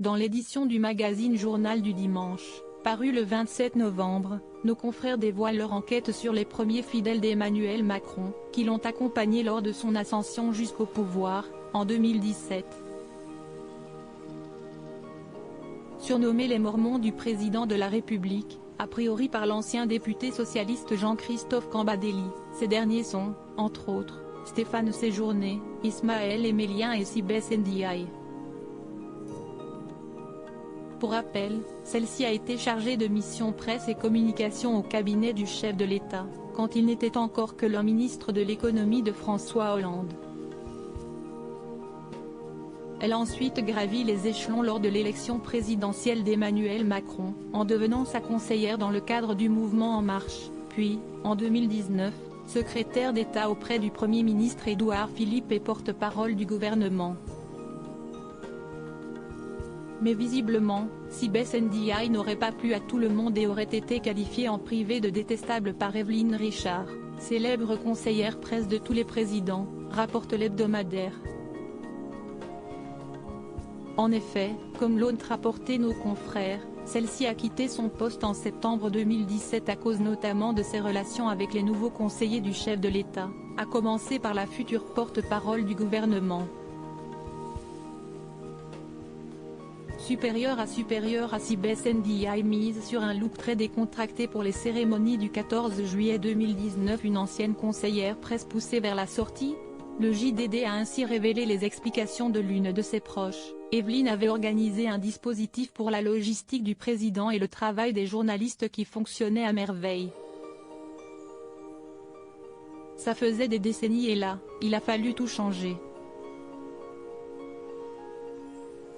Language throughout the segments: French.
Dans l'édition du magazine Journal du Dimanche, paru le 27 novembre, nos confrères dévoilent leur enquête sur les premiers fidèles d'Emmanuel Macron, qui l'ont accompagné lors de son ascension jusqu'au pouvoir, en 2017. Surnommés les Mormons du président de la République, a priori par l'ancien député socialiste Jean-Christophe Cambadély, ces derniers sont, entre autres, Stéphane Séjourné, Ismaël Emélien et Sibès Ndiaye. Pour rappel, celle-ci a été chargée de mission presse et communication au cabinet du chef de l'État, quand il n'était encore que le ministre de l'économie de François Hollande. Elle a ensuite gravi les échelons lors de l'élection présidentielle d'Emmanuel Macron, en devenant sa conseillère dans le cadre du mouvement En Marche, puis, en 2019, secrétaire d'État auprès du Premier ministre Édouard Philippe et porte-parole du gouvernement. Mais visiblement, Sibès Ndiaye n'aurait pas plu à tout le monde et aurait été qualifiée en privé de détestable par Évelyne Richard, célèbre conseillère presse de tous les présidents, rapporte l'hebdomadaire. En effet, comme l'ont rapporté nos confrères, celle-ci a quitté son poste en septembre 2017 à cause notamment de ses relations avec les nouveaux conseillers du chef de l'État, à commencer par la future porte-parole du gouvernement. Supérieure à Sibès Ndiaye mise sur un look très décontracté pour les cérémonies du 14 juillet 2019. Une ancienne conseillère presse poussée vers la sortie, le JDD a ainsi révélé les explications de l'une de ses proches. Évelyne avait organisé un dispositif pour la logistique du président et le travail des journalistes qui fonctionnait à merveille. Ça faisait des décennies et là, il a fallu tout changer.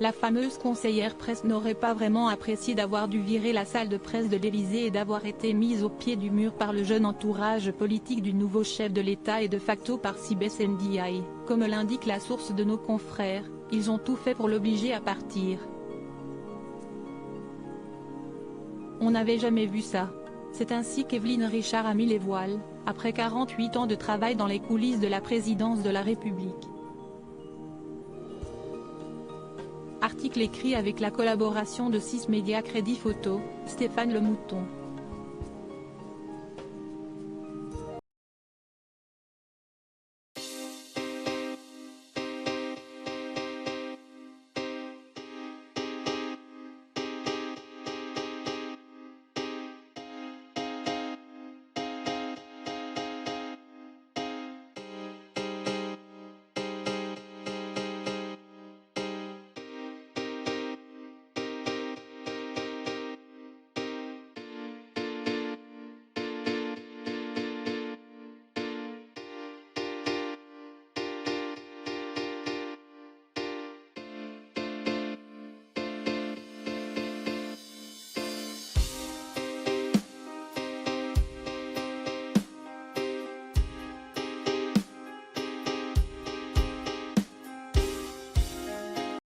La fameuse conseillère presse n'aurait pas vraiment apprécié d'avoir dû virer la salle de presse de l'Élysée et d'avoir été mise au pied du mur par le jeune entourage politique du nouveau chef de l'État et de facto par Sibès Ndiaye. Comme l'indique la source de nos confrères, ils ont tout fait pour l'obliger à partir. On n'avait jamais vu ça. C'est ainsi qu'Évelyne Richard a mis les voiles, après 48 ans de travail dans les coulisses de la présidence de la République. Article écrit avec la collaboration de 6 médias Crédit Photo, Stéphane Le Mouton.